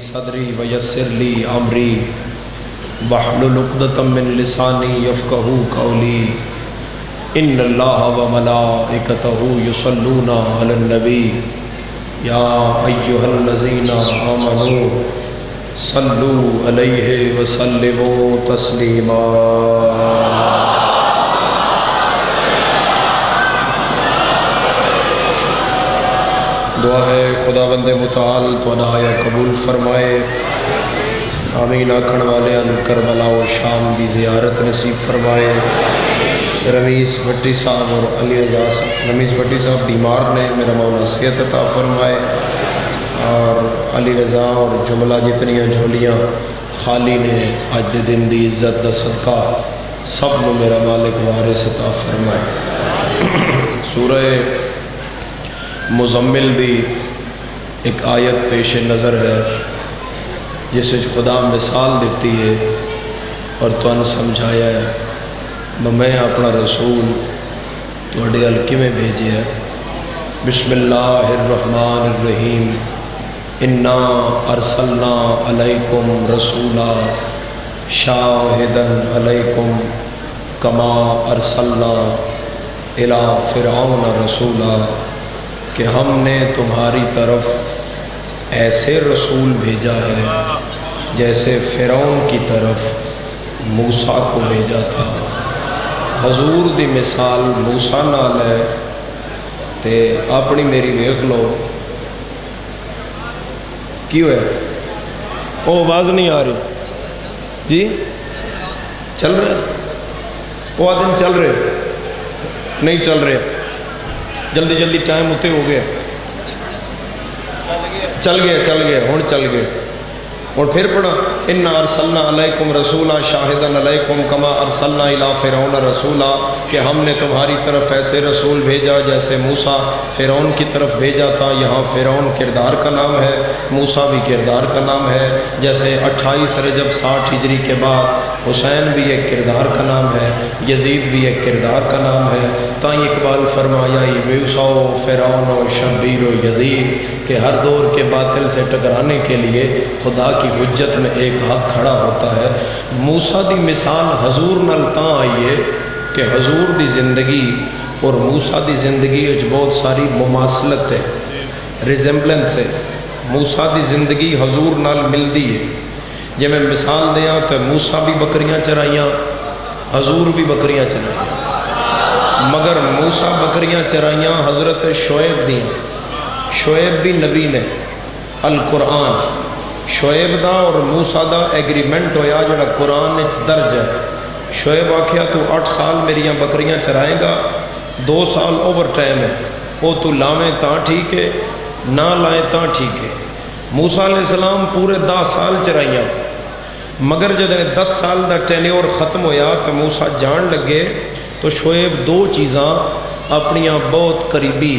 صدری ویسر لی امری واحلل عقدۃ من لسانی یفقہوا قولی ان اللہ وملائکتہ یصلون علی النبی یا ایھا الذین آمنوا صلوا علیہ وسلموا تسلیما۔ دعا ہے خداوند متعال تو عنایا قبول فرمائے۔ آمین آکھن والے ان کربلا و شام دی زیارت نصیب فرمائے۔ رمیز بھٹی صاحب اور علی رضا صاحب، رمیز بھٹی صاحب بیمار نے، میرا مولا صحت عطا فرمائے، اور علی رضا اور جملہ جتنی جھولیاں خالی نے اج دے دن دی عزت دا صدقہ سب نو میرا مالک وارث عطا فرمائے۔ سورہ مزمل دی ایک آیت پیش نظر ہے جس وچ خدا مثال دیتی ہے اور تمہیں سمجھایا ہے میں اپنا رسول تواڈے ال کیویں بھیجیا ہے۔ بسم اللہ الرحمن الرحیم انا ارسلنا علیکم رسولا شاہدا علیکم کما ارسلنا الی فرعون رسولا، کہ ہم نے تمہاری طرف ایسے رسول بھیجا ہے جیسے فرعون کی طرف موسیٰ کو بھیجا تھا۔ حضور دی مثال موسیٰ نال ہے تے اپنی میری ویکھ لو کی ہوئے۔ او آواز نہیں آ رہی جی؟ چل رہے وہ آدم چل رہے نہیں چل رہے، جلدی جلدی ٹائم ہوتے ہو گئے، چل گئے ہون چل گئے۔ اور پھر پڑھا انا ارسلنا علیکم رسولا شاہدا علیکم کما ارسلنا الی فرعون رسولا، کہ ہم نے تمہاری طرف ایسے رسول بھیجا جیسے موسیٰ فرعون کی طرف بھیجا تھا۔ یہاں فرعون کردار کا نام ہے، موسیٰ بھی کردار کا نام ہے۔ جیسے 28 رجب 60 ہجری کے بعد حسین بھی ایک کردار کا نام ہے، یزید بھی ایک کردار کا نام ہے۔ تائیں اقبال فرمایا موسیٰ و فرعون و شبیر و یزید، کہ ہر دور کے باطل سے ٹکرانے کے لیے خدا کی حجت میں ایک حق کھڑا ہوتا ہے۔ موسیٰ دی مثال حضور نال تاں آئی ہے کہ حضور دی زندگی اور موسیٰ دی زندگی وچ بہت ساری مماثلت ہے، ریزمبلنس ہے۔ موسیٰ دی زندگی حضور نال ملدی ہے۔ جے میں مثال دیاں تو موسیٰ بھی بکریاں چرائیاں، حضور بھی بکریاں چرائیاں، مگر موسیٰ بکریاں چرائیاں حضرت شعیب دیاں۔ شعیب بھی نبی نے، القرآن شعیب دا اور موسیٰ دا ایگریمنٹ ہویا جڑا قرآن وچ درج ہے۔ شعیب آکھیا تو 8 سال میریاں بکریاں چرائے گا، 2 سال اوور ٹائم ہے، او تو لاویں تاں ٹھیک ہے، نہ لائیں تاں ٹھیک ہے۔ موسیٰ علیہ السلام پورے 10 سال چرائیاں، مگر جب 10 سال دا ٹینیور ختم ہویا تو موسیٰ جان لگے تو شعیب 2 چیزاں اپنیاں بہت قریبی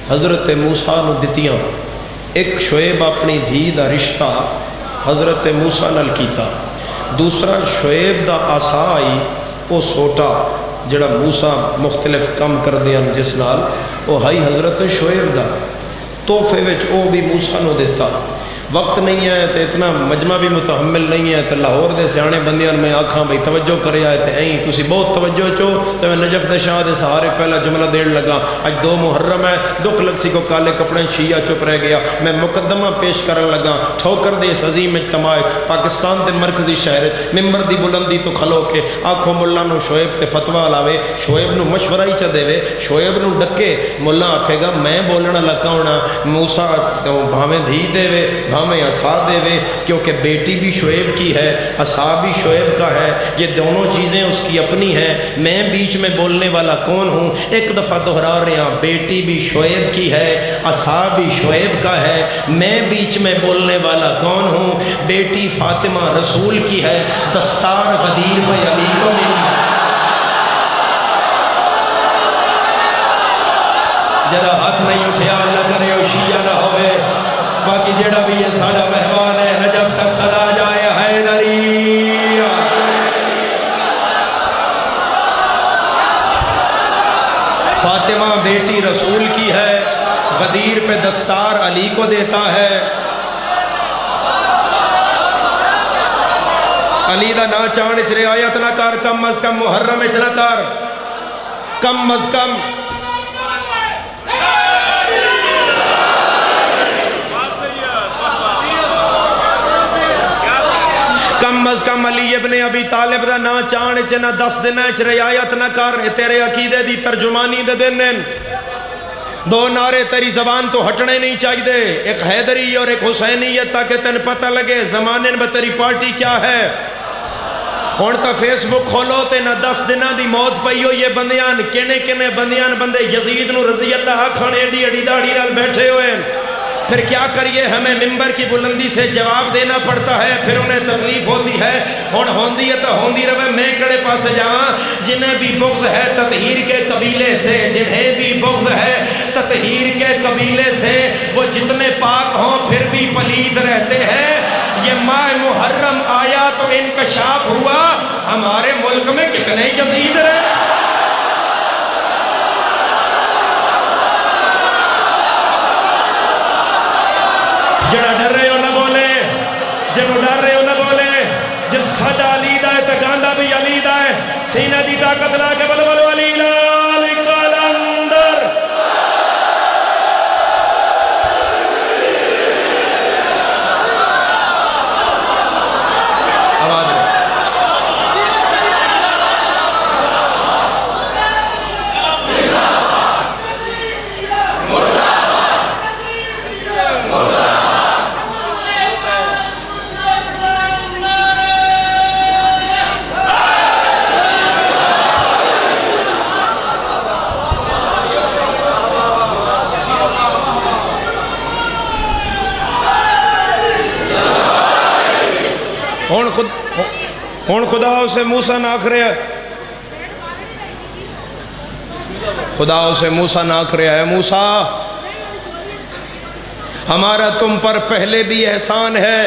حضرت موسیٰ نو دتیاں۔ ایک شعیب اپنی دھی دا رشتہ حضرت موسیٰ نال کیتا، دوسرا شعیب دا عصا آئی او سوٹا جڑا موسیٰ مختلف کم کر دیاں جس نال او ہائی حضرت شعیب دا تحفے وچ او بھی موسیٰ نو دیتا۔ وقت نہیں ہے تو اتنا مجمع بھی متحمل نہیں ہے تو لاہور دے سیانے بندیاں میں آکھاں بھئی توجہ کرے آئے تے این تسی بہت توجہ چو تو میں نجف دے شاہ دے سہارے پہلا جملہ دین لگا۔ اج 2 محرم ہے، دکھ لگ سی کو کالے کپڑے شیعہ چپ رہ گیا، میں مقدمہ پیش کرن لگا۔ ٹھوکر دے اس عظیم اجتماع پاکستان دے مرکزی شہر ممبر دی بلندی تو کھلو کے آنکھوں ملا نو شعیب تے فتوہ لاوے، شعیب نو مشورہ ہی چا دے وے، شعیب نو ڈکے، ملا آکھے گا میں بولنا لگا ہونا، موسیٰ بھامیں دھی دے وے بھامیں عصا دے وے، کیونکہ بیٹی بھی شعیب کی ہے، عصا بھی شعیب کا ہے، یہ دونوں چیزیں اس کی اپنی ہیں۔ میں بیچ میں بولنے والا کون ہوں؟ ایک دفعہ دہرا رہے ہیں، بیٹی بھی شعیب کی ہے، عصا بھی شعیب کا ہے۔ میں بیچ میں بولنے والا کون ہوں؟ بیٹی فاطمہ رسول کی ہے، دستار غدیر پہ علی کو میری جرا ہاتھ نہیں اٹھیا اللہ کرے او شیعہ نہ ہوئے۔ باقی جڑا بھی یہ سارا مہمان ہے نجف تک صدا جائے حیدری۔ فاطمہ بیٹی رسول کی ہے، غدیر پہ دستار علی کو دیتا ہے۔ علی دا نا چاہنے چ رعایت نہ کر، کم از کم محرم چ نہ کر، کم از کم علی ابن ابی طالب دا نا چاہنے چ نہ 10 دن چ رعایت نہ کر، تیرے عقیدے دی ترجمانی دے دن، دو نعرے تیری زبان تو ہٹنے نہیں چاہیے، ایک حیدری اور ایک حسینیت، تاکہ تن پتہ لگے زمانے میں تیری پارٹی کیا ہے۔ ہون تا فیس بک کھولو تے نہ 10 دنہ دی موت پئی ہو، یہ بندیان کنے بندیان بندے یزید نو رضی اللہ کھانے ایڈی داڑھی نال بیٹھے ہوئے، پھر کیا کریے، ہمیں ممبر کی بلندی سے جواب دینا پڑتا ہے، پھر انہیں تکلیف ہوتی ہے، ہون ہوندی ہے تو ہوندی رہے، میں کڑے پاسے جاواں، جنہیں بھی بغض ہے تطہیر کے قبیلے سے، جنہیں بھی بغض ہے تطہیر کے قبیلے سے، وہ جتنے پاک ہوں پھر بھی پلید رہتے ہیں۔ یہ ماہ محرم آیا تو انکشاف ہوا، ہمارے ملک میں کتنے یزید ہیں۔ جڑا ڈر رہے ہو نہ بولے، جب ڈر رہے ہو نہ بولے، جس کھڑا علی دا ہے تگاندہ بھی علی دا ہے، سینہ دی طاقت لا کے بلو علی لال کالندر۔ آواز ہے ہون خدا اسے موسیٰ نہ آکھ رہا ہے، خدا اسے موسیٰ نہ آکھ رہا ہے، موسیٰ ہمارا تم پر پہلے بھی احسان ہے،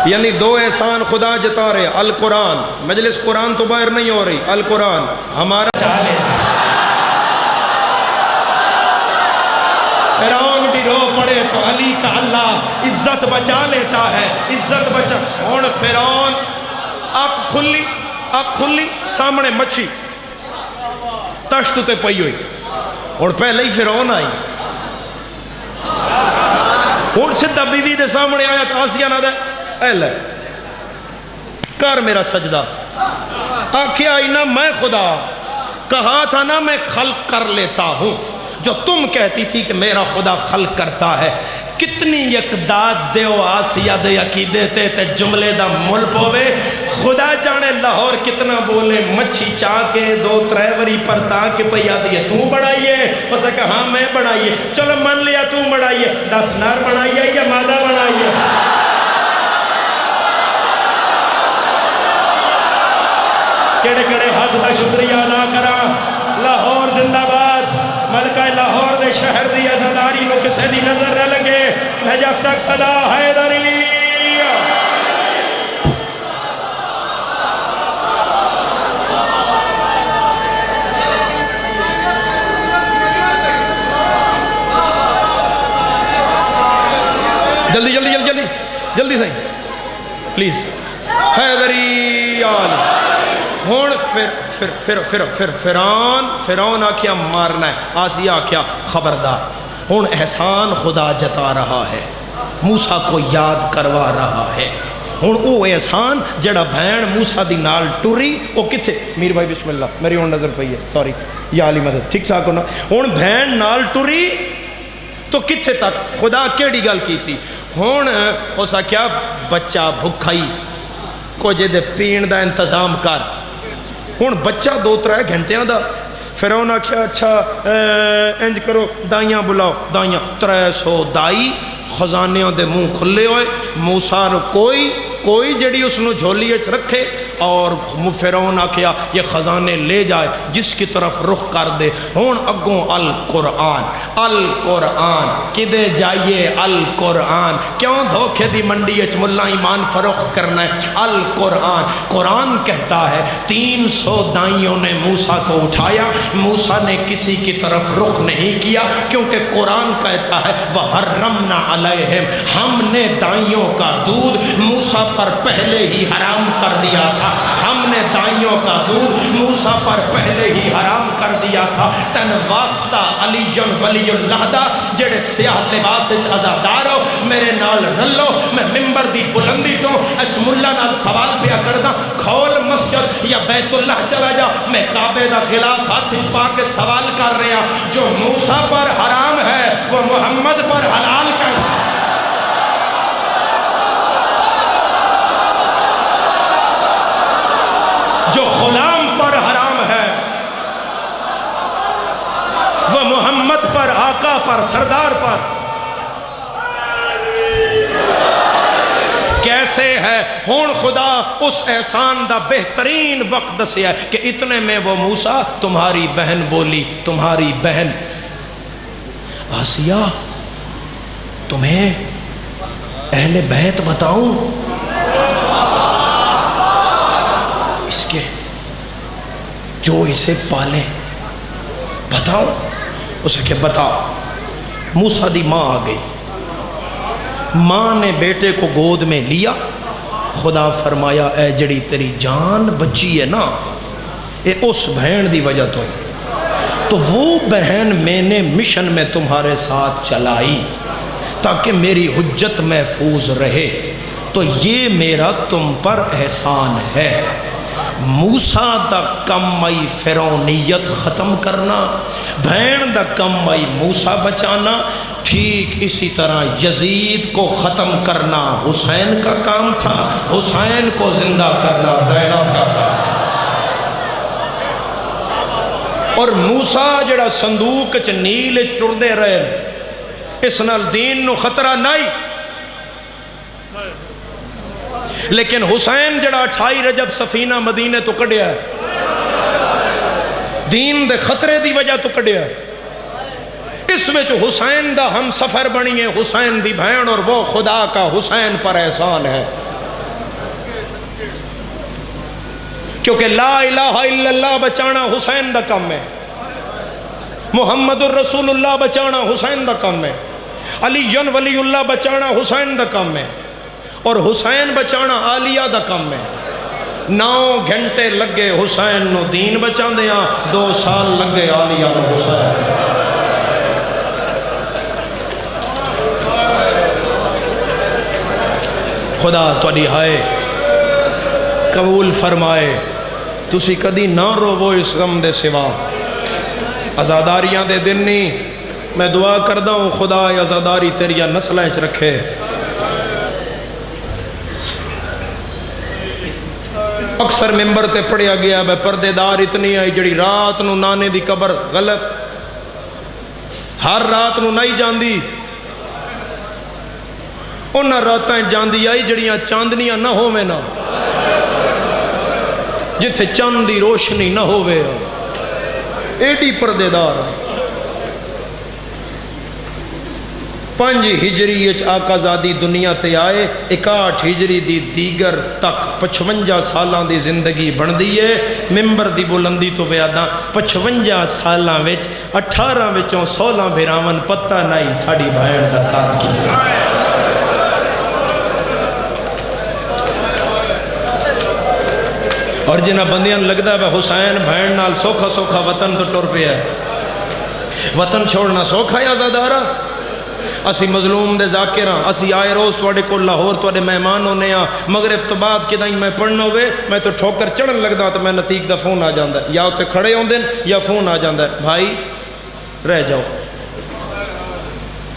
یعنی 2 احسان خدا جتا رہے، القرآن، مجلس قرآن تو باہر نہیں ہو رہی، القرآن ہمارا چالے، فرعون بھی رو پڑے تو علی کا اللہ عزت بچا لیتا ہے، عزت بچا۔ اور فرعون آنکھ کھلی سامنے مچھی تشت تے پئی ہوئی، اور پہلے ہی فرعون آئی، اور سدھا بیوی دے سامنے آیا تو آسیہ نہ دے اے لے کر میرا سجدہ، آکھیا ہی نہ میں خدا، کہا تھا نا میں خلق کر لیتا ہوں، جو تم کہتی تھی کہ میرا خدا خلق کرتا ہے، کتنی اقداد دیو آسیہ دے عقیدے تے جملے دا مل پوے، خدا جانے لاہور کتنا بولے، مچھی چاہ کے 2-3 وری پر تاکہ پیا دیئے تو بڑھائیے، اسے کہا ہاں میں بڑھائیے، چلو من لیا تو بڑھائیے، 10 نار بڑھائیے یا مادہ بڑھائیے، کڑے حض دا شکریہ ادا کرا، لاہور زندہ باد، ملکہ لاہور دے شہر دی عزاداری نو کسے دی نظر نہ لگے، نجف تک صدا حیدری۔ جلدی صحیح پلیز، حیدری آلی ہون فرعون آکھیا مارنا ہے، آسیہ آکھیا خبردار، ہون احسان خدا جتا رہا ہے، موسیٰ کو یاد کروا رہا ہے، ہون او احسان جڑا بھین موسیٰ دی نال ٹوری، او کتھے میر بھائی بسم اللہ میری ہون نظر پئی ہے، سوری یا علی مدد ٹھیک ٹھاک ہونا، ہون بھین نال ٹوری تو کتھے تک خدا کیڑی گل کی تھی، ہون اسا کیا بچہ بھکھائی کو جے دے پین دا انتظام کر، ہون بچہ 2-3 گھنٹیاں دا، فرعون آکھیا اچھا انج کرو دائیاں بلاؤ، دائیاں 300 دائی خزانیوں دے منہ کھلے ہوئے، موسیٰ کوئی کوئی جڑی اس نو جھولی وچ رکھے اور فرعون آکھیا یہ خزانے لے جائے جس کی طرف رخ کر دے. ہون اگوں القرآن کدے جائیے القرآن. کیوں دھوکے دی منڈی وچ ملا ایمان فروخت کرنا ہے؟ القرآن. قرآن کہتا ہے 300 دائیوں نے موسیٰ کو اٹھایا، موسیٰ نے کسی کی طرف رخ نہیں کیا، کیونکہ قرآن کہتا ہے وَحَرَّمْنَا عَلَيْهِمْ، ہم نے دائیوں کا دودھ موسیٰ پر پہلے ہی حرام کر دیا تھا. ہم نے دائیوں کا دودھ موسیٰ پر پہلے ہی حرام کر دیا تھا. تن واسطہ علی ولی اللہ دا جڑے سیاہ لباس وچ عزادار ہو میرے نال رلو. میں ممبر دی بلندی تو اس ملا نال سوال پیا کردا، کھول مسجد یا بیت اللہ چلا جا، میں کعبے دا خلاف ہاتھ چھپا کے سوال کر رہا، جو موسیٰ پر حرام ہے وہ محمد پر حلال کیسے؟ جو غلام پر حرام ہے وہ محمد پر، آقا پر، سردار پر کیسے ہے؟ ہون خدا اس احسان دا بہترین وقت دسیا ہے کہ اتنے میں وہ موسیٰ تمہاری بہن بولی، تمہاری بہن آسیہ تمہیں اہل بیت بتاؤں اس کے جو اسے پالے، بتاؤ؟ اسے کہ بتاؤ. موسیٰ دی ماں آ گئی، ماں نے بیٹے کو گود میں لیا. خدا فرمایا اے جڑی تیری جان بچی ہے نا اے اس بہن دی وجہ تو وہ بہن میں نے مشن میں تمہارے ساتھ چلائی تاکہ میری حجت محفوظ رہے، تو یہ میرا تم پر احسان ہے. موسیٰ دا کم آئی فرعونیت ختم کرنا، بہن دا کم آئی موسیٰ بچانا. ٹھیک اسی طرح یزید کو ختم کرنا حسین کا کام تھا، حسین کو زندہ کرنا زینب کا کام. اور موسیٰ جڑا صندوق چ نیل چ ٹردے رہے، اس نال دین نو خطرہ نہیں. لیکن حسین جڑا 28 رجب سفینہ مدینے تو کڑیا ہے، دین دے خطرے دی وجہ تو کڑیا ہے. اس میں جو حسین دا ہم سفر بنی ہے، حسین دی بہن، اور وہ خدا کا حسین پر احسان ہے. کیونکہ لا الہ الا اللہ بچانا حسین دا کم ہے، محمد الرسول اللہ بچانا حسین دا کم ہے، علی ولی اللہ بچانا حسین دا کم ہے، اور حسین بچانا عالیہ دا کم ہے. 9 گھنٹے لگے حسین نو دین بچان دیا، 2 سال لگے عالیہ نو حسین. خدا تواڈی ہائے قبول فرمائے. تسی کدی نہ روو اس غم دے سوا. عزاداریاں دے دن نہیں، میں دعا کردہ ہوں خدا عزاداری تیریاں نسلیں چ رکھے. اکثر ممبر تے پڑھیا گیا بے پردے دار اتنی آئی جڑی رات نو نانے دی قبر غلط، ہر رات نو نہیں جاندی. انہاں راتیں جاندی آئی جڑیاں چاندنیاں نہ ہووے نا، جتھے چاند دی روشنی نہ ہووے، ایڈی پردے دار. 5 ہجری آقا زادی دنیا تے آئے، 61 ہجری دی دیگر تک 55 سالاں دی زندگی بن دیئے. ممبر دی بلندی تو بیاداں 55 سالاں وچ 18 وچوں 16 بھراون پتہ نہیں ساڑی بہن دا کار کی. اور جنہ بندیاں لگدا ہے حسین بہن نال سوکھا سوکھا وطن تو ٹر پیا ہے. وطن چھوڑنا سوکھا یا زادارا؟ اسی مظلوم دے ذاکراں، اسی آئے روز توڑے کو لاہور توڑے مہمان ہونے ہاں. مغرب تو بعد کدائیں میں پڑھنا ہوئے میں تو ٹھوکر چڑھن لگدا تو میں نتیق دا فون آ جاندہ ہے، یا اتے کھڑے ہوں دن یا فون آ جاندہ ہے بھائی رہ جاؤ.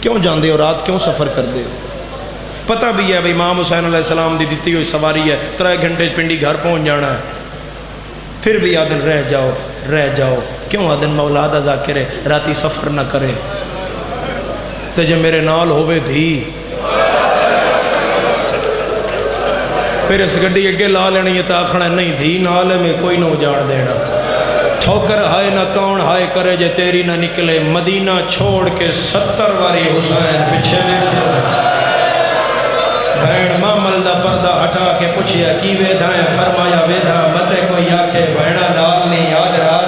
کیوں جاندے ہو؟ رات کیوں سفر کر دے ہو؟ پتہ بھی ہے بھئی امام حسین علیہ السلام دی دیتی ہوئی سواری ہے، 3 گھنٹے پنڈی گھر پہنچ جانا ہے. پھر بھی آدن رہ جاؤ رہ جاؤ. کیوں آدن مولا دا ذاکرے راتی سفر نہ کرے؟ تے جے میرے نال ہوئے دھی پھر اس گڈی اگے لا لینی ہے تو آخنا نہیں دھی نال میں کوئی نہ جان دینا ٹھوکر ہائے نہ کون ہائے کرے جے تیری نہ نکلے مدینہ چھوڑ کے 70 واری حسین پیچھے بھین مامل دا پردہ ہٹا کے پوچھیا کی ویدھا ہے فرمایا ویدھا متے کوئی آکھے بھیڑا نال نہیں آج رات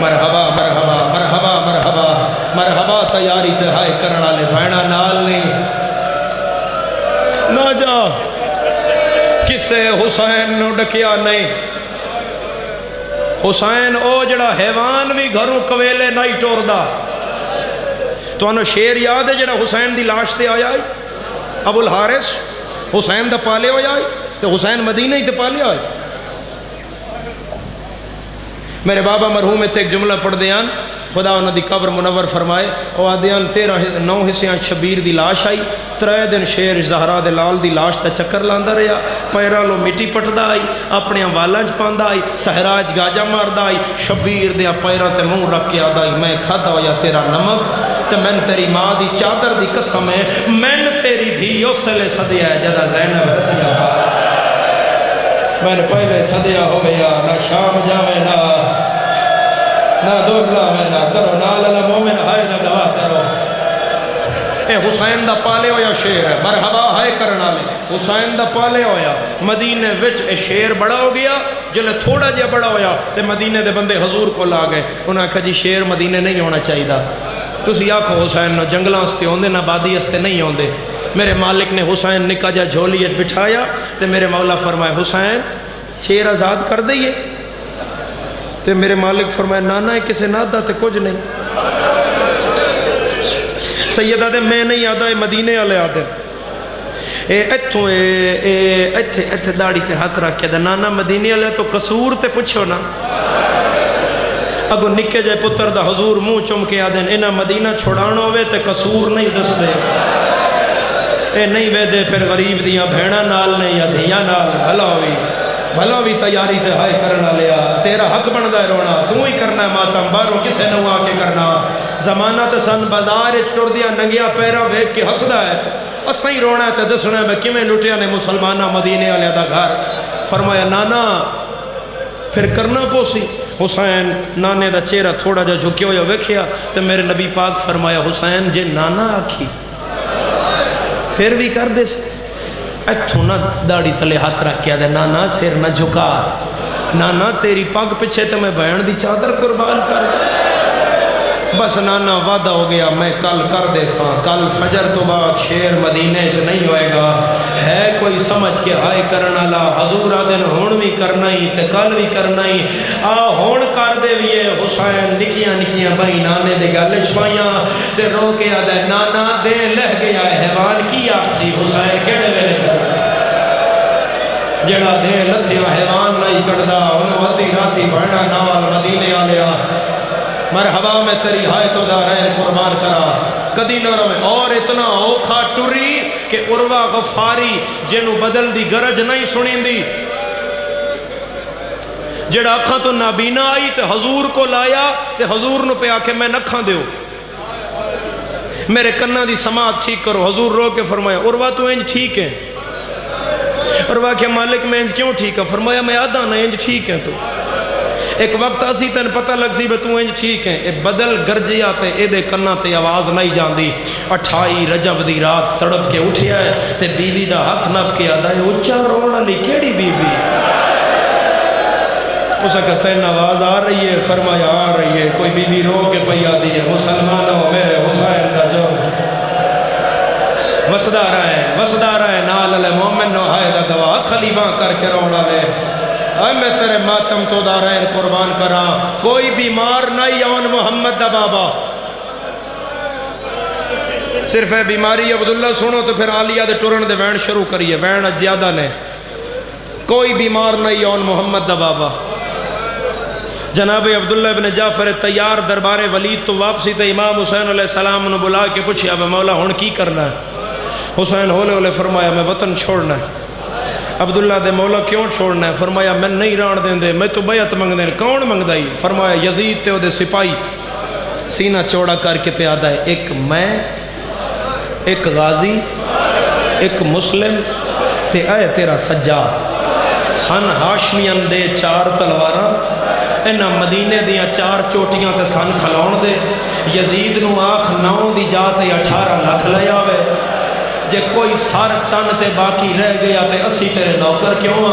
مرحبا مرحبا مرحبا مرحبا مرحبا تیاری تہائی کرنا لے بھیڑا نال نہیں نہ جا کسے حسین نو ڈکیا نہیں حسین او جڑا حیوان بھی گھروں کویلے نہیں ٹور دا تو انہوں شیر یاد ہے جڑا حسین دی لاش تے آیا ہے ابو الحارث حسین دا پالے ہو جائے تو حسین مدینہ ہی تے پالے آئے میرے بابا مرحوم میں تھے ایک جملہ پڑھ دیان خدا انہوں دی قبر منور فرمائے او آدیان 9 حصیاں شبیر دی لاش آئی 3 دن شیر زہرا دے لال دی لاش تا چکر لاندہ رہا پیرا لو مٹی پٹدا آئی اپنے والانج پاندہ آئی سہراج گاجہ ماردہ آئی شبیر دیا پیرا تے منہ رکھ کے آدھائی میں کھدا ہویا تیرا نمک تے میں تیری ماں دی چادر دی قسم ہے میں تیری دھی اسلے صدیہ ہے جدا زینب رسیہ پا میں نے پہلے صدیہ ہو گیا نہ شام جاوے نہ دور لاوے نہ کرو نال اللہ مومن ہائے نہ گواہ کرو اے حسین دا پالے ہویا شیر ہے مرحبا ہائے کرنا لے حسین دا پالے ہویا مدینے وچ اے شیر بڑا ہو گیا جلے تھوڑا جا بڑا ہویا تے مدینے دے بندے حضور کو لا گئے انہاں کہا جی شیر مدینے نہیں ہونا چاہیے دا تسی آکھو حسین نہ جنگلاں استے ہوندے نہ بادی استے نہیں ہوندے میرے مالک نے حسین نکا جا جھولی بٹھایا تے میرے مولا فرمائے حسین شیر آزاد کر دئیے تے میرے مالک فرمائے نانا ہے کسے نادا تے کچھ نہیں سیدہ دے میں نہیں آدھا ہے مدینے والے آدھے ایتھوں ایتھے داڑی تے ہاتھ رکھ کے نانا مدینے والے تو قصور تے پوچھو نا اگو نکے جائے پتر دا حضور منہ چم کے آدھیں انہا مدینہ چھوڑانو ہوئے تے قصور نہیں دس دے اے نہیں وے دے پھر غریب دیاں بھیڑا نال نہیں یا دھیاں نال بھلا بھی تیاری تے ہائے کرنا لیا تیرا حق بندہ ہے رونا تو ہی کرنا ہے ماتم بارو کسے نو آکے کرنا زمانہ تے سن بازار ٹر دیا ننگیا پیرا ویک کے ہسدا ہے اسا ہی رونا ہے تے دسنا ہے کیویں لٹیا نے مسلمانہ مدینے والے دا گھر فرمایا نانا پھر کرنا پوسی حسین نانے دا چہرہ تھوڑا جا جھکیا ہویا ویکھیا تے میرے نبی پاک فرمایا حسین جے نانا آکھی پھر بھی کر دے ایتھوں نہ داڑی تلے ہاتھ رکھ کے دے نانا سر نہ جھکا نانا تیری پاگ پچھے تے میں بہن دی چادر قربان کر بس نانا وعدہ ہو گیا میں کل کر دے سا کل فجر تو بعد شیر مدینے سے نہیں ہوئے گا ہے کوئی سمجھ کے ہائے کرنا لا حضور آدن ہون بھی کرنا ہی تے کل بھی کرنا ہی ہون کر دے بھی حسین نکیاں نکیاں بھائی نانے دے گل چھپائیاں تے رو کے آدھے نانا دے لہ گیا حیوان کی آکسی حسین کیڑے ویلے کر جڑا دے لتھیا حیوان نہیں کردہ انہوں آدھی راتی بڑھنا نال مدینے آلیا مرحبا میں تیری ہائے تو دارین قربان کرا کدی نہ روے اور اتنا اوکھا ٹری کہ عروہ غفاری جنہوں بدل دی گرج نہیں سنیں دی جڑا اکھاں تو نابینا آئی تے حضور کو لایا تے حضور نو پہ آکے میں نکھاں دیو میرے کنہ دی سماعت ٹھیک کرو حضور رو کے فرمایا عروہ تو انج ٹھیک ہے عروہ کے مالک میں انج کیوں ٹھیک ہے فرمایا میں آدھا نہ انج ٹھیک ہے تو ایک وقت اسی تن پتہ لگ سی بے تو انج ٹھیک ہے اے بدل گرجیا تے اے دے کنہ تے آواز نہیں جان دی 28 رجب دی رات تڑپ کے اٹھیا ہے تے بیوی دا ہاتھ نپ کے آدھا ہے اچھا رونا لی کیڑی بیوی اسے کہتے ہیں آواز آ رہی ہے فرمایا آ رہی ہے کوئی بیوی رو کے پئی آدھی ہے مسلمانوں میرے حسین دا جو وسدہ رہے نال علی مومن نو ہائے دا گواہ خلیباں کر کے رونا لے اے میں تیرے ماتم تو دارین قربان کرا کوئی بیمار نہیں آن محمد دا بابا صرف ہے بیماری عبداللہ سنو تو پھر آلیہ دے ٹورن دے وین شروع کریے وین زیادہ نے کوئی بیمار نہیں آن محمد دا بابا جناب عبداللہ ابن جعفر تیار دربار ولید تو واپسی تے امام حسین علیہ السلام نے بلا کے پوچھیا اب مولا ہون کی کرنا ہے حسین ہولے فرمایا میں وطن چھوڑنا ہے عبداللہ دے مولا کیوں چھوڑنا ہے فرمایا میں نہیں ران دیں دے میں تو بیعت منگ دیں کون منگ دائی فرمایا یزید تے او دے سپائی سینہ چوڑا کر کے پیادہ ہے ایک میں ایک غازی ایک مسلم تے اے تیرا سجاد سن ہاشمیاں دے 4 تلواراں انہاں مدینے دیاں 4 چوٹیاں تے سن کھلاؤن دے یزید نو آخ 9 دی جا تے 18 لاکھ لے آوے جے کوئی سر تن تے باقی رہ گیا تے اسی تیرے نوکر کیوں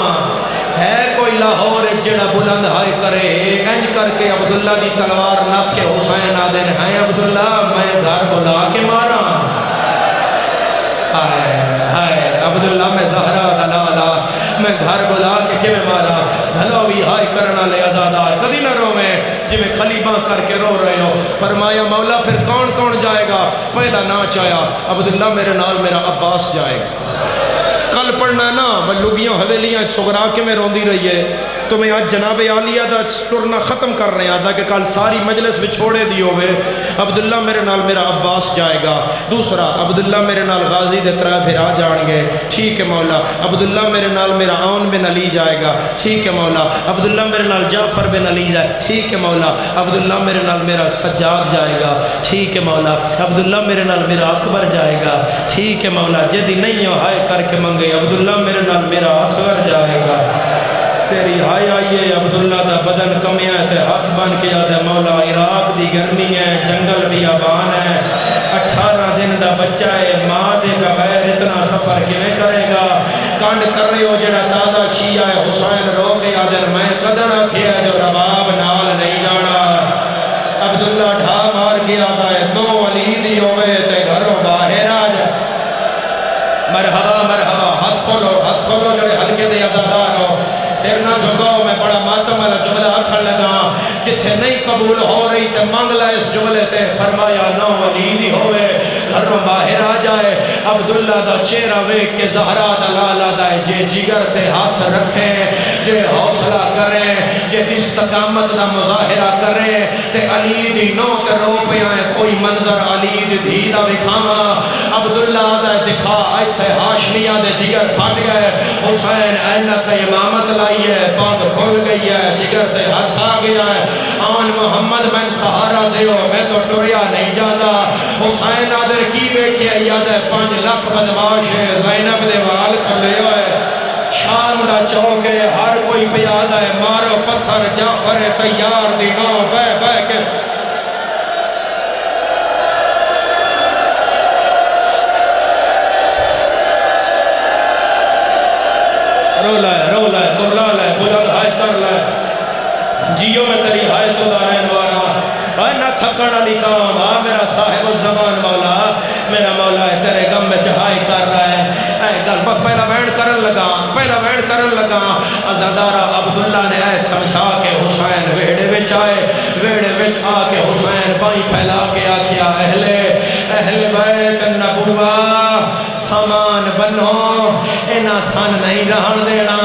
ہے کوئی لاہور جڑا بلند ہائے کرے انج کر کے عبداللہ دی تلوار نپ کے حسین آدن ہے عبداللہ میں گھر بلا کے مارا ہائے عبداللہ میں زہرہ دلالا میں گھر بلا کے میں مارا بھلا بھی ہائے کرنا لے ازادار کدی نہ رو میں جی میں خلیبہ کر کے رو رہے ہو فرمایا مولا پھر کون کون جائے گا پہلا ناچ آیا عبداللہ میرے نال میرا عباس جائے گا کل پڑھنا ہے نا میں لگیاں حویلیاں سغرا کے میں روندی رہی ہے تو میں آج جناب عالیہ دا ٹرنا ختم کر رہے ہیں تاکہ کل ساری مجلس بچھوڑے دی ہوئے عبداللہ میرے نال میرا عباس جائے گا دوسرا عبداللہ میرے نال غازی دے 3 بھرا جان گے ٹھیک ہے مولا عبداللہ میرے نال میرا عون بن علی جائے گا ٹھیک ہے مولا عبداللہ میرے نال جعفر بن علی جائے ٹھیک ہے مولا عبداللہ میرے نال میرا سجاد جائے گا ٹھیک ہے مولا عبداللہ میرے نال میرا اکبر جائے گا ٹھیک ہے مولا جدی نہیں ہو ہائے کر کے منگے عبداللہ میرے نال میرا اصغر جائے گا تیری ہائے آئیے عبداللہ دا بدن کمیاں تے ہاتھ بن کے آدھے مولا عراق دی گرمی ہے جنگل بھی آبان ہے 18 دن دا بچہ ہے ماں دے بغیر اتنا سفر کیویں کرے گا کانڈ کر رہے ہو جڑا دادا شیعہ ہے حسین رو کے آدھے میں قدر رکھیا جو رباب نال نہیں جانا عبداللہ ڈھا مار کے آدھا ہے 2 علی دی ہوئے تے گھروں باہر آ جا مرحبا مرحبا ہاتھ کھولو جڑے ہلکے دے عزادار ہو سر نہ جھکاؤ میں بڑا ماتم والا جملہ آکھن لگا جتھے نہیں قبول ہو رہی تے مانگ لائے اس جملے تے فرمایا 9 علی دی ہوئے گھروں باہر آ جائے عبداللہ دا چہرہ ویکھ کے زہرا دلالہ دا جے جگر تے ہاتھ رکھیں جے حوصلہ کریں جے استقامت دا مظاہرہ کریں تے علی دی نو تے رو پہ آئیں کوئی منظر علی دی دھی دا بکھاما عبداللہ دا دکھا ایتھے ہاشمیہ دے جگر پھٹ گئے حسین اینہ کا امامت لائی ہے پاک کھل گئی ہے جگر تے ہاتھ آ گیا ہے آن محمد میں سہارا دیو میں تو ٹوریا نہیں جانا حسین آدھر کی بیکھیا یاد ہے 5 لاکھ بدماش ہے زینب دے وال کھلے ہوئے شام دا چوکے ہر کوئی پیاد ہے مارو پتھر جعفر تیار دینوں بے کے رو لائے کرلا لائے بلند ہائے کر لائے جیو میں تری ہائے تو دارین وارا آئے نہ تھکن علی کام میرا صاحب الزمان مولا میرا مولا ہے تیرے غم میں چہائی کر رہا ہے اے گل بس پہلا وینڈ کرن لگا عزادارہ عبداللہ نے اے سمجھا کے حسین ویڑے وچ آئے ویڑے وچ آ کے حسین بائی پھیلا کے آکھیا اہل بیت النبوہ سامان بنو اینا سان نہیں رہن دینا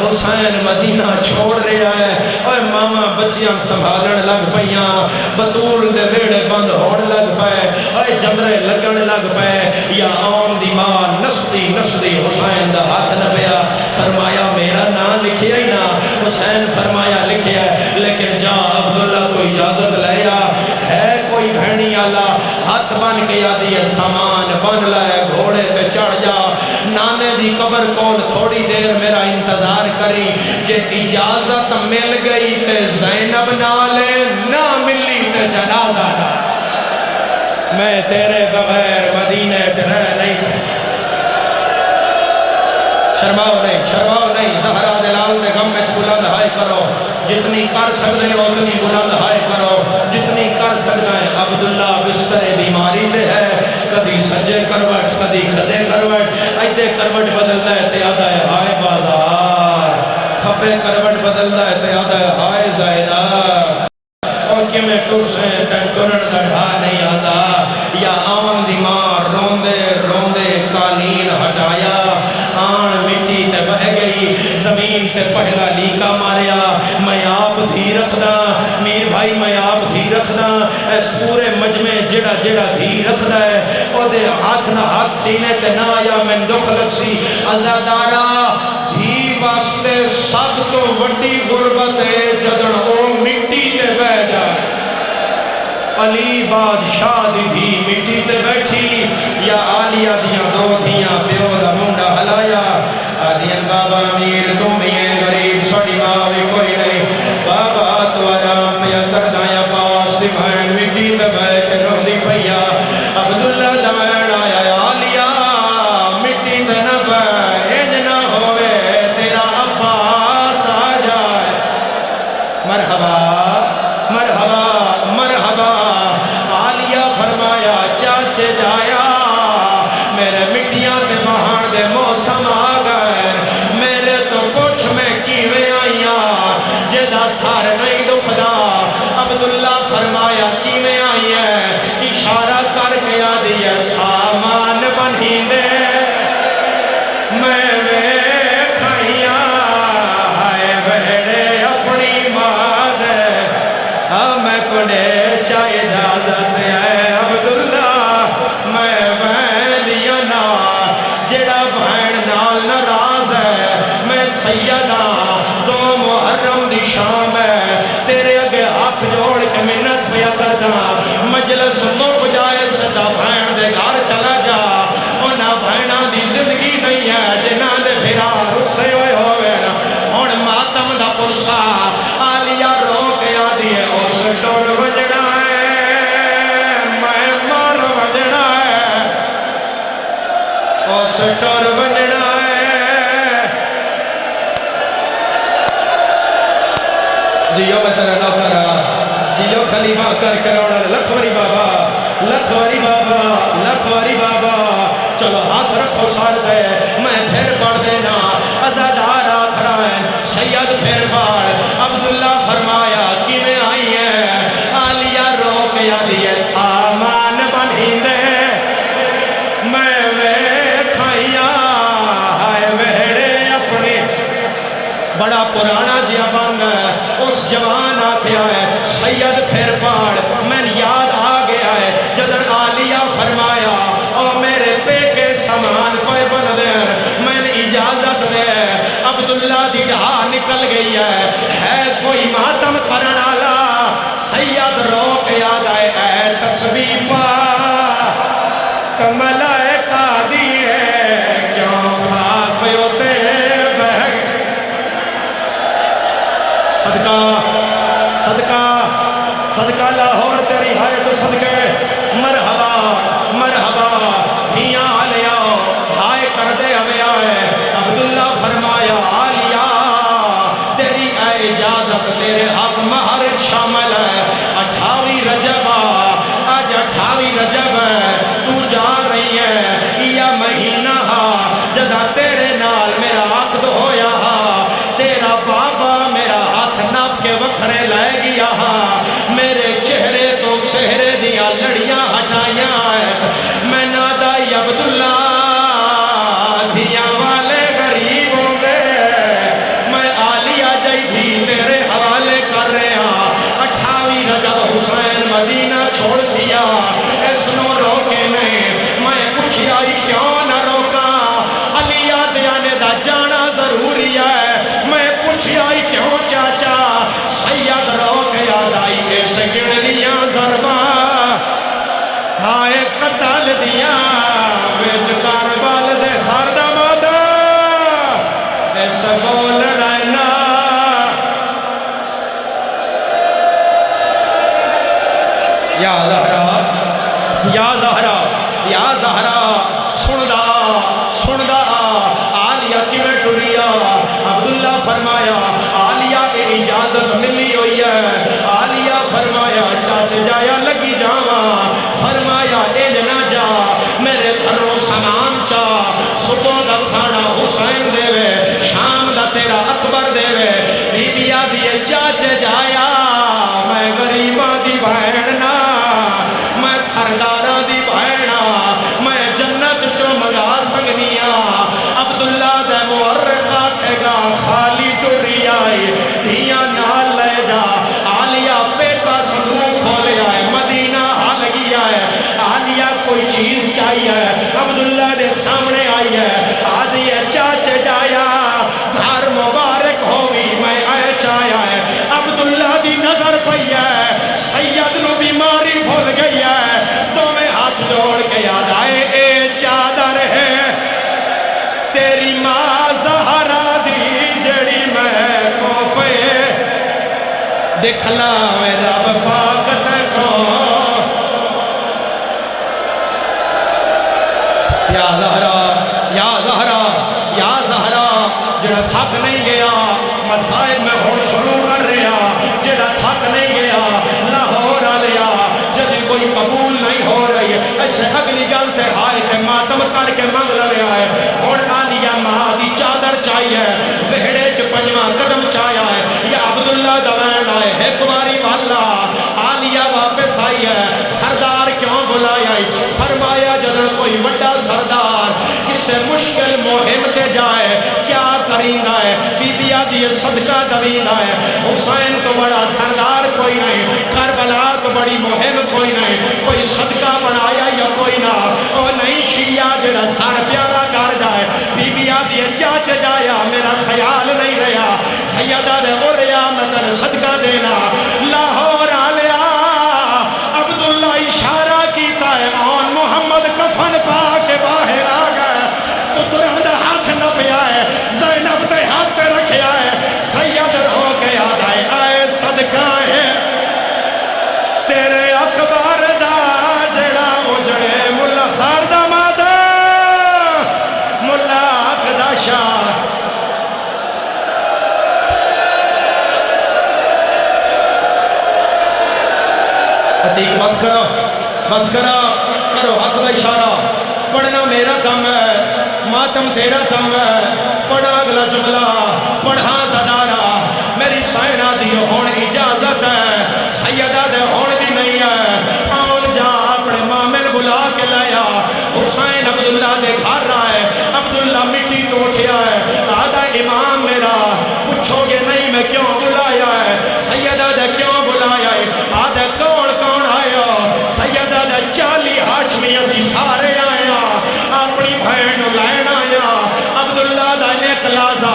حسین مدینہ چھوڑ رہا ہے اور ماما بچیاں سنبھالن لگ پئیاں بطول دے ویڑے بند ہون لگ پائے اور جمرے لگن لگ پائے یا آن دی ماں نسدی حسین دا ہاتھ نہ پیا فرمایا میرا نام لکھیا ہی نا حسین فرمایا لکھیا ہے لیکن جا عبداللہ کو اجازت لیا ہے کوئی بھینی اللہ ہاتھ بن کے یادی ہے سامان بن لائے گھوڑے پہ چڑھ جا نانے دی قبر کول تھوڑی دیر میرا انتظار کری کہ اجازت مل گئی تے زینب نالے نہ ملی تے جنازہ نہ میں تیرے بغیر مدینہ رہ نہیں سکتا شرماؤ نہیں زہرا دلال نے غم میں بلند ہائے کرو جتنی کر سکتے ہو اتنی بلند ہائے کرو جتنی کر سکتے ہیں عبداللہ بستر بیماری تے ہے کبھی سجے کروٹ کبھی کھدے کروٹ ایدے کروٹ بدلتا ہے تے آدھا ہے ہائے بازار کھپے کروٹ بدلتا ہے تے آدھا ہے ہائے زینب اور کہ میں ٹرسیں تن ٹرن لڑھا نہیں آتا یا آن دی ماں روندے قالین ہٹایا آن مٹی تے بہ گئی زمین تے پہلا لیکا ماریا میں آپ دھی رکھنا میر بھائی میں آپ دھی رکھنا اس پورے مجمع جڑا دھی رکھنا ہے او دے ہاتھ نہ ہاتھ سینے تے نہ آیا میں دکھ لگ سی عزادارہ دھی واسطے سب تو وڈی غربت ہے جدن او مٹی تے بہ جائے علی بادشاہ دی مٹی تے بیٹھی یا عالیہ دیاں 2 دھیاں پیو دا سیدہ دو محرم دی شام ہے تیرے اگے ہاتھ جوڑ کے منت پیا کردا مجلس مک جائے سدا بھین دے گھر چلا جا انہاں بھیناں دی زندگی نہیں ہے جنہاں دے بھرا رسے ہوئے ہوئے ہن ماتم دا پرسا آلیا رو کے آدھی ہے اس ٹور وجڑا ہے میں مار وجڑا ہے اس ٹور وجڑا ہے جیو میں تیرا نوکرا جیو خلیفہ کر کروڑا لکھوری بابا لکھوری بابا لکھوری بابا چلو ہاتھ رکھو سار دے میں پھر پڑھ دینا ازادار آخرا ہے سید پھر پڑھ عبداللہ فرمایا کی میں آئی ہے آلیا رو کے آدھی ہے سامان بنی دے میں ویکھائیاں ہائے ویڑے اپنے بڑا پرانا جیا بن ہے اس جوان آکھیا ہے سید پھر پاڑ میں یاد آ گیا ہے جدر آلیہ فرمایا او میرے پے کے سامان پہ بن دے میں نے اجازت دے عبداللہ دی ڈھا نکل گئی ہے کوئی ماتم کرنا لا سید رو کے یاد آئے اے تسبیح پا کملائے کا دیئے کیوں خاک ہوتے بہگ صدقہ صدقہ صدقہ لاہور تیری ہے تو صدقے مرحبا مرحبا دھیاں آلیا ہائے کر دے ہمیں آئے عبداللہ فرمایا آلیا تیری اے اجازت تیرے حق مہر شامل ہے 28 رجب آج 28 رجب ہے تو جا رہی ہے یہ مہینہ جدا تیرے نال میرا عقد ہویا تیرا بابا میرا ہاتھ ناپ کے وکھرے لائے گیا میرے چہرے تو سہرے دیا لڑیاں ہٹائیاں میں نادائی عبداللہ دھیاں والے غریب ہوں گے میں آلیہ جائی تھی تیرے حوالے کر رہے 28 رجب حسین مدینہ چھوڑ سیا اس نو روکے نہیں میں کچھ آئی کیوں نہ روکا علیہ دیانے دا جانا ضروری ہے میں کچھ آئی کیوں چاچا سید رو کے یاد آئی اس گڑلیاں ضربہ ہائے قتل دیاں ویچ کاربال دے ساردہ مادہ اس بول رہنا یا زہرا یا زہرا یا زہرا سندہ آلیہ کی میں ٹوریا عبداللہ فرمایا آلیہ کی اجازت ملی ہوئی ہے آلیہ فرمایا چاچ جایا لگی جاواں فرمایا اے جنا جا میرے گھروں سامان چا صبح دا کھانا حسین دے وے شام دا تیرا اکبر دے وے بی بیا دیے چاچ جایا میں غریباں دی بہننا میں سرداراں دی بہننا میں جنت چو مگا سنگنیاں عبداللہ دے مورخہ کہے گا خالی ٹوری آئی دھیاں نال لے جا آلیہ پیٹا صندوق کھولے آئے مدینہ حال گیا ہے آلیہ کوئی چیز چاہیے عبداللہ دے سامنے آئی ہے آدھی ہے چاچے جایا گھر مبارک ہوگی میں آئے چاہیا ہے عبداللہ دی نظر پئی ہے سید نو بیماری بھول گئی ہے تو میں ہاتھ جوڑ کے یاد آئے اے چادر ہے تیری ماں زہرا دی جڑی میں کو پہ دکھلا میں رب پاکت کو یا زہرا یا زہرا یا زہرا جڑا تھک نہیں گیا مسائل میں ہون شروع کر رہا جڑا تھک نہیں گیا لاہور آلیا جدی کوئی قبول نہیں ہو رہی ایسے اگلی گلتے ہائے کے ماتم کر کے منگ لگیا ہے اور آلیا ماں دی چادر چاہیے وہڑے چ پنجواں قدم چاہیا ہے یا عبداللہ دوین آئے ایک باری والا آلیا واپس آئی ہے سردار کیوں بلایا فرمایا جدر کوئی وڈا سردار کسے مشکل مہم تے جائے کیا کریندا ہے بی بی آدھی صدقہ دویندا ہے حسین تو بڑا سردار کوئی نہیں کربلا تو بڑی مہم کوئی نہیں کوئی صدقہ بنایا یا کوئی نہ او نہیں شیعہ جڑا سر پیارا کر جائے بی بی آدھی یہ چاچ جایا میرا خیال نہیں رہا سیدہ دے اوریا میں تن صدقہ دینا لاہور آلیا عبداللہ اشارہ کیتا ہے آن محمد کفن پا کے باہر آ گئے تو ترہد ہاتھ نہ پیا ہے زینب تے ہاتھ پہ رکھیا ہے سید رو کے یاد آئے آئے صدقہ ہے تیرے اکبر دا جڑا اجڑے ملا ساردہ مادہ ملا اقدا شاہ عتیق بس کرو کرو ہاتھ کا اشارہ پڑھنا میرا کام ہے ماتم تیرا کام ہے پڑھا اگلا جملہ پڑھا زدارا میری سائنہ دیو ہون اجازت ہے سیدہ دے ہون بھی نہیں ہے آن جا اپنے مامن بلا کے لیا حسین عبداللہ دے گھر رہا ہے عبداللہ مٹی تو اٹھیا ہے آدھا امام میرا پوچھو گے نہیں میں کیوں بلایا ہے سیدہ دے کیوں بلایا ہے آدھا کون آیا سیدہ دے 40 ہاشمی اسی سارے آیا اپنی بھین لین آیا عبداللہ دا نیک لازا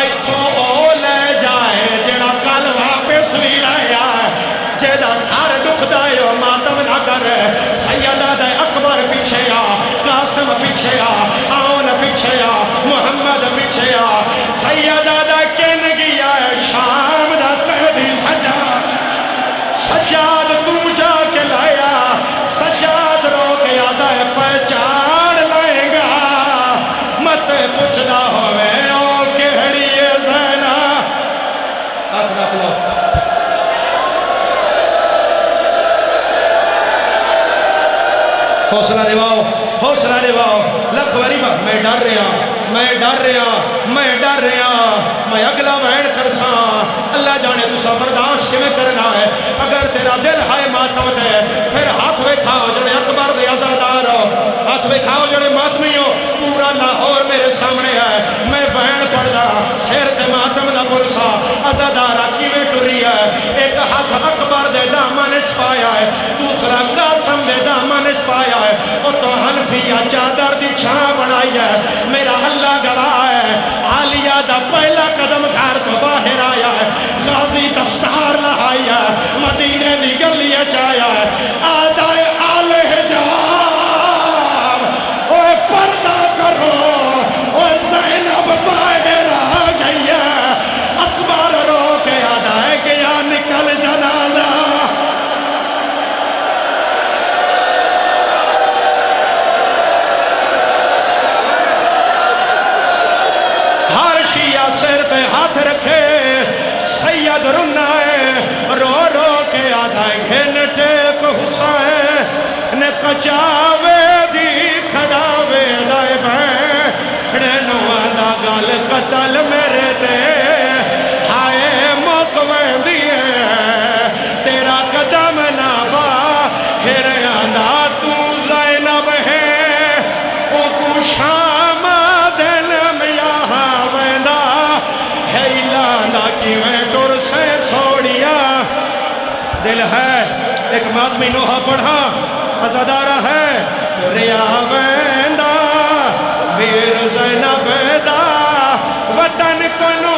ایتھوں او لے جائے جڑا کل واپس بھی لایا جیدہ سار دکھ دائیو ماتم نہ کرے سیدہ دے اکبر پیچھے آ قاسم پیچھے آ آن پیچھے آ محمد پیچھے آ سیدہ دے کن گیا ہے شام دا قیدی سجاد تو جا کے لایا سجاد رو کے آدھا ہے پہچان لائے گا مت پوچھنا ہوئے او کہڑی زینہ ہاتھ رکھ لو حوصلہ دیواؤ لکھ وری میں ڈر رہا میں اگلا وین کرساں اللہ جانے تسا برداشت میں کرنا ہے اگر تیرا دل ہے ماتم دے پھر ہاتھ وکھاؤ جڑے اکبر دے عزادار ہو ہاتھ وکھاؤ جڑے ماتمی ہو پورا لاہور میرے سامنے ہے میں وین پڑھنا سیر تے ماتم دا پرسا عزادارہ کیویں ٹری ہے ایک ہاتھ اکبر دے دامن پایا ہے دوسرا قاسم دے دامن پایا ہے اور تو حنفیہ چادر دی چھاں بنائی ہے میرا اللہ گواہ ہے عالیہ دا پہلا قدم گھر تو باہر آیا ہے غازی دستار لہائی ہے مدینے دی گلیہ چایا ہے آدھا آل حجاب اوہ پردہ کرو اوہ زینب باہر آ گئی ہے اکبر رو کے آدھا ہے گیا نکل جنازہ سر پہ ہاتھ رکھے سید رنائے رو رو کے آدھا گھنٹے کو حسین نے کچاوے دی کھڑاوے لائے بھین نوانا گال قتل میرے دے ہائے موقویں دیئے تیرا قدم نابا ہر آندھا تو زینب ہے او کو شام دل میں یہاں ویندہ ہے لانا کی میں ڈر سے سوڑیا دل ہے ایک ماتمی نوحہ پڑھا عزادارہ ہے ریا ویندہ ویر زینب دا وطن کنو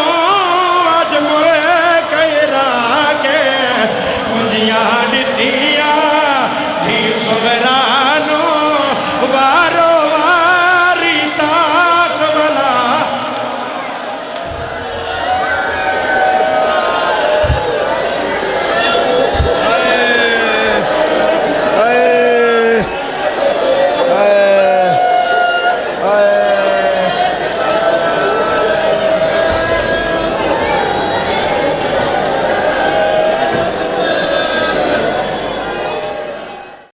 آج مرے کئی راکے کنجیاں